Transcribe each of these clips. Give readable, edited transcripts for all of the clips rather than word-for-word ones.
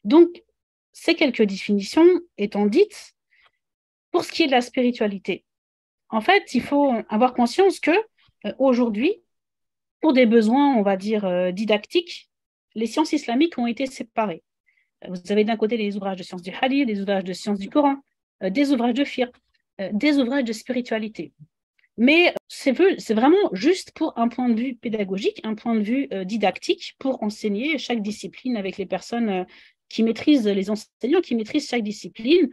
Donc, ces quelques définitions étant dites, pour ce qui est de la spiritualité, en fait, il faut avoir conscience que aujourd'hui, pour des besoins, on va dire, didactiques, les sciences islamiques ont été séparées. Vous avez d'un côté les ouvrages de sciences du hadith, des ouvrages de sciences du Coran, des ouvrages de fiqh, des ouvrages de spiritualité. Mais c'est vraiment juste pour un point de vue pédagogique, un point de vue didactique, pour enseigner chaque discipline avec les personnes qui maîtrisent, les enseignants qui maîtrisent chaque discipline.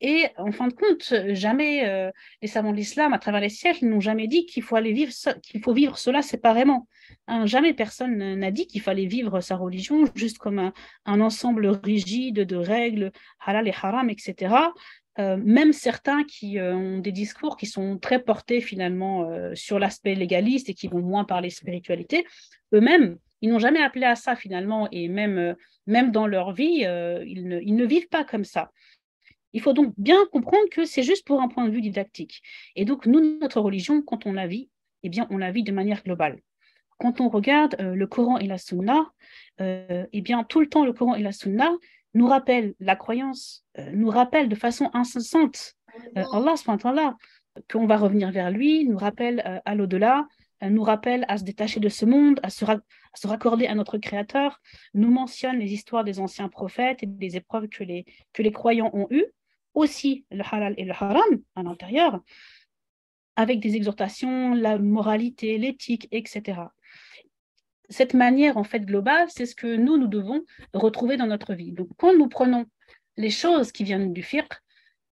Et en fin de compte, jamais les savants de l'islam, à travers les siècles, n'ont jamais dit qu'il faut qu'il faut vivre cela séparément. Hein, jamais personne n'a dit qu'il fallait vivre sa religion juste comme un ensemble rigide de règles, halal et haram, etc. Même certains qui ont des discours qui sont très portés finalement sur l'aspect légaliste et qui vont moins parler spiritualité, eux-mêmes, ils n'ont jamais appelé à ça finalement, et même dans leur vie, ils ne vivent pas comme ça. Il faut donc bien comprendre que c'est juste pour un point de vue didactique. Et donc, nous, notre religion, quand on la vit, eh bien, on la vit de manière globale. Quand on regarde le Coran et la Sunna, eh bien, tout le temps, le Coran et la Sunna nous rappellent la croyance, nous rappellent de façon incessante Allah, subhanahu wa ta'ala, qu'on va revenir vers lui, nous rappelle à l'au-delà, nous rappelle à se détacher de ce monde, à se raccorder à notre Créateur, nous mentionne les histoires des anciens prophètes et des épreuves que les croyants ont eues, aussi le halal et le haram à l'intérieur, avec des exhortations, la moralité, l'éthique, etc. Cette manière en fait globale, c'est ce que nous devons retrouver dans notre vie. Donc quand nous prenons les choses qui viennent du fiqh,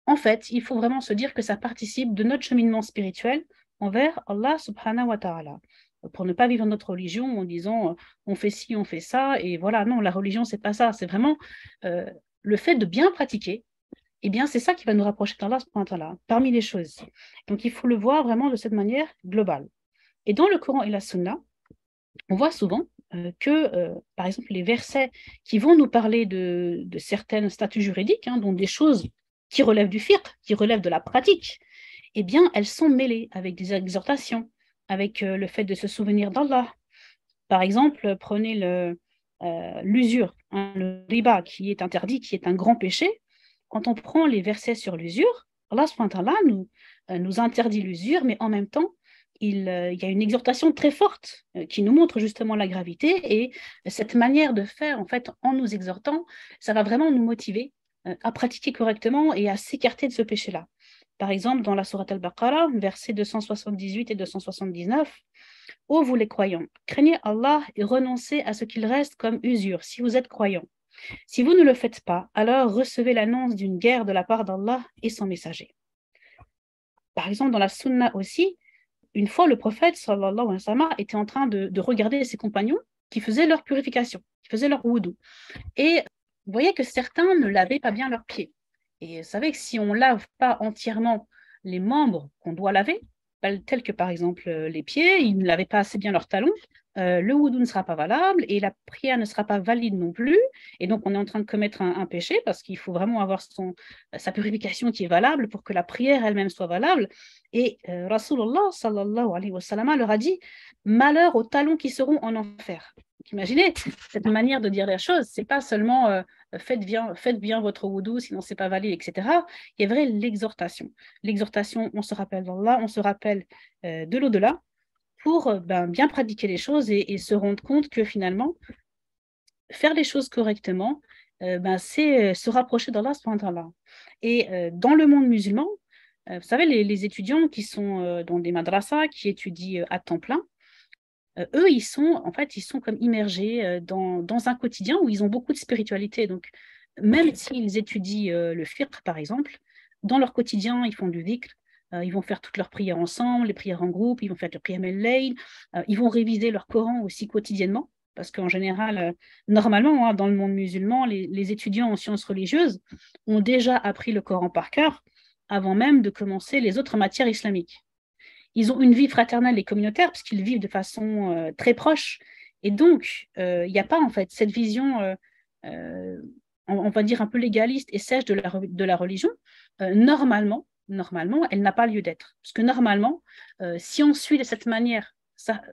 en fait, il faut vraiment se dire que ça participe de notre cheminement spirituel envers Allah subhanahu wa ta'ala. Pour ne pas vivre notre religion en disant on fait ci, on fait ça, et voilà, non, la religion, c'est pas ça. C'est vraiment le fait de bien pratiquer, eh bien, c'est ça qui va nous rapprocher d'Allah subhanahu wa ta'ala, parmi les choses. Donc, il faut le voir vraiment de cette manière globale. Et dans le Coran et la Sunna, on voit souvent par exemple, les versets qui vont nous parler de certains statuts juridiques, hein, dont des choses qui relèvent du fiqh, qui relèvent de la pratique, eh bien, elles sont mêlées avec des exhortations, avec le fait de se souvenir d'Allah. Par exemple, prenez l'usure, hein, le riba, qui est interdit, qui est un grand péché. Quand on prend les versets sur l'usure, Allah subhanahu wa ta'ala nous interdit l'usure, mais en même temps, il y a une exhortation très forte qui nous montre justement la gravité, et cette manière de faire, en fait, en nous exhortant, ça va vraiment nous motiver à pratiquer correctement et à s'écarter de ce péché-là. Par exemple, dans la sourate Al-Baqarah, versets 278 et 279, ô vous les croyants, craignez Allah et renoncez à ce qu'il reste comme usure si vous êtes croyants. Si vous ne le faites pas, alors recevez l'annonce d'une guerre de la part d'Allah et son messager. Par exemple, dans la Sunna aussi, une fois, le prophète sallallahu alayhi wa sallam était en train de regarder ses compagnons qui faisaient leur purification, qui faisaient leur wudu. Et vous voyez que certains ne lavaient pas bien leurs pieds. Et vous savez que si on ne lave pas entièrement les membres qu'on doit laver, tels que par exemple les pieds, ils ne lavaient pas assez bien leurs talons, le wudu ne sera pas valable et la prière ne sera pas valide non plus. Et donc on est en train de commettre un péché parce qu'il faut vraiment avoir sa purification qui est valable pour que la prière elle-même soit valable. Et Rasulullah sallallahu alayhi wa sallam leur a dit malheur aux talons qui seront en enfer. Imaginez cette manière de dire les choses, c'est pas seulement faites bien votre wudu, sinon c'est pas valide, etc. Il y a vrai l'exhortation. L'exhortation, on se rappelle d'Allah, on se rappelle de l'au-delà pour bien pratiquer les choses et se rendre compte que finalement, faire les choses correctement, c'est se rapprocher d'Allah subhanahu wa ta'ala. Et dans le monde musulman, vous savez, les étudiants qui sont dans des madrasas, qui étudient à temps plein, eux, ils sont comme immergés dans un quotidien où ils ont beaucoup de spiritualité. Donc, même s'ils étudient le fiqh, par exemple, dans leur quotidien, ils font du dhikr, ils vont faire toutes leurs prières ensemble, les prières en groupe, ils vont faire le qiyam al-layl, ils vont réviser leur Coran aussi quotidiennement, parce qu'en général, normalement, hein, dans le monde musulman, les étudiants en sciences religieuses ont déjà appris le Coran par cœur avant même de commencer les autres matières islamiques. Ils ont une vie fraternelle et communautaire parce qu'ils vivent de façon très proche. Et donc, il n'y a pas en fait cette vision, on va dire un peu légaliste et sèche de la religion. Normalement, elle n'a pas lieu d'être. Parce que normalement, si on suit de cette manière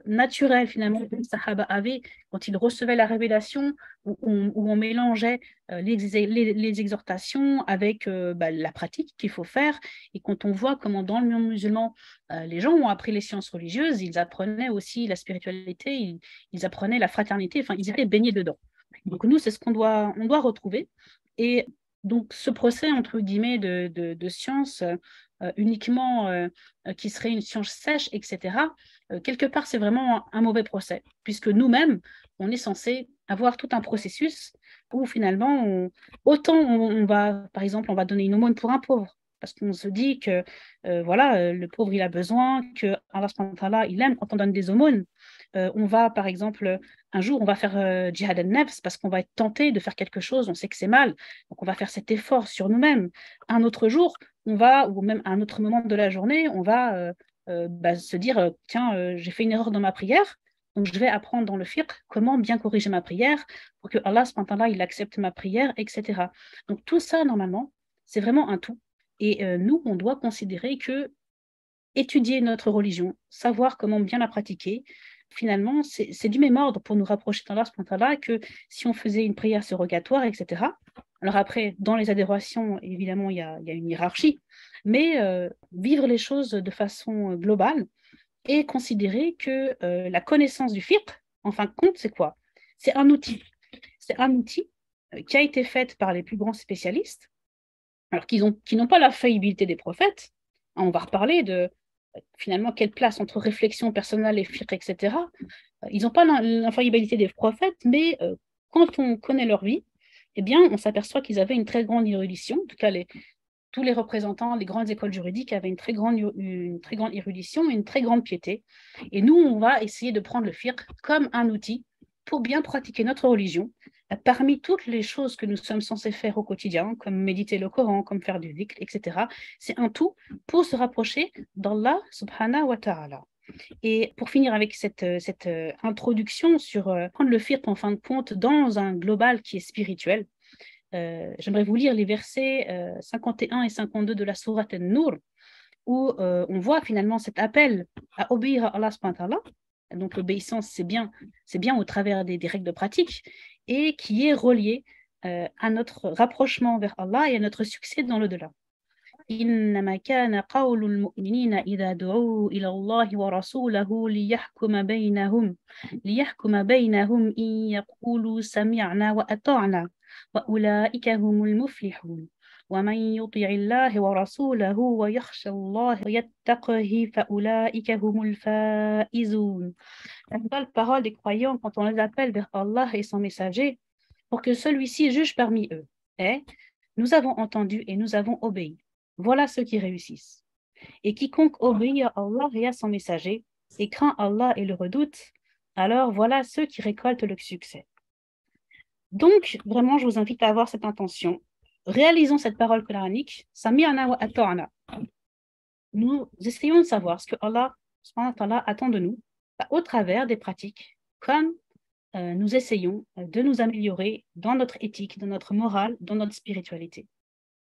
naturel finalement que les Sahaba avaient quand ils recevaient la révélation, où on mélangeait les exhortations avec la pratique qu'il faut faire. Et quand on voit comment dans le monde musulman, les gens ont appris les sciences religieuses, ils apprenaient aussi la spiritualité, ils apprenaient la fraternité, enfin ils étaient baignés dedans. Donc nous, c'est ce on doit retrouver. Et donc ce procès, entre guillemets, de science uniquement qui serait une science sèche, etc., quelque part, c'est vraiment un mauvais procès, puisque nous-mêmes, on est censé avoir tout un processus où finalement, on va, par exemple, on va donner une aumône pour un pauvre, parce qu'on se dit que voilà, le pauvre, il a besoin, que Allah subhanahu wa ta'ala, il aime quand on donne des aumônes. On va, par exemple, un jour, on va faire djihad al-nafs parce qu'on va être tenté de faire quelque chose, on sait que c'est mal, donc on va faire cet effort sur nous-mêmes. Un autre jour, on va, ou même à un autre moment de la journée, on va se dire, tiens, j'ai fait une erreur dans ma prière, donc je vais apprendre dans le fiqh comment bien corriger ma prière pour que Allah, subhanahu wa ta'ala, il accepte ma prière, etc. Donc tout ça, normalement, c'est vraiment un tout. Et nous, on doit considérer que étudier notre religion, savoir comment bien la pratiquer, finalement, c'est du même ordre pour nous rapprocher d'Allah subhanahu wa ta'ala que si on faisait une prière surrogatoire, etc. Alors après, dans les adorations, évidemment, il y a une hiérarchie, mais vivre les choses de façon globale et considérer que la connaissance du fiqh, en fin de compte, c'est quoi? C'est un outil. C'est un outil qui a été fait par les plus grands spécialistes, alors qui n'ont pas la faillibilité des prophètes. On va reparler de finalement quelle place entre réflexion personnelle et fiqh, etc. Ils n'ont pas l'infaillibilité des prophètes, mais quand on connaît leur vie, eh bien, on s'aperçoit qu'ils avaient une très grande érudition. En tout cas, tous les représentants des grandes écoles juridiques avaient une très grande érudition et une très grande piété. Et nous, on va essayer de prendre le fiqh comme un outil pour bien pratiquer notre religion. Parmi toutes les choses que nous sommes censés faire au quotidien, comme méditer le Coran, comme faire du dhikr, etc., c'est un tout pour se rapprocher d'Allah subhanahu wa ta'ala. Et pour finir avec cette introduction sur prendre le fiqh en fin de compte dans un global qui est spirituel, j'aimerais vous lire les versets 51 et 52 de la sourate An-Nur, où on voit finalement cet appel à obéir à Allah subhanahu wa ta'ala. Donc l'obéissance, c'est bien au travers des règles de pratique, et qui est relié à notre rapprochement vers Allah et à notre succès dans l'au-delà. إنما كان قول المؤمنين إذا دعوا إلى الله ورسوله ليحكم بينهم إن يقولوا سمعنا وأطعنا وأولئك هم المفلحون ومن يطع الله ورسوله ويخشى الله ويتقه فأولئك هم الفائزون. La seule parole des croyants quand on les appelle vers Allah et son messager pour que celui-ci juge parmi eux est « Nous avons entendu et nous avons obéi. Voilà ceux qui réussissent. Et quiconque obéit à Allah et à son messager et craint Allah et le redoute, alors voilà ceux qui récoltent le succès. » Donc, vraiment, je vous invite à avoir cette intention. Réalisons cette parole coranique. Sami'na wa ata'na. Nous essayons de savoir ce que Allah subhanahu wa ta'ala attend de nous au travers des pratiques, comme nous essayons de nous améliorer dans notre éthique, dans notre morale, dans notre spiritualité.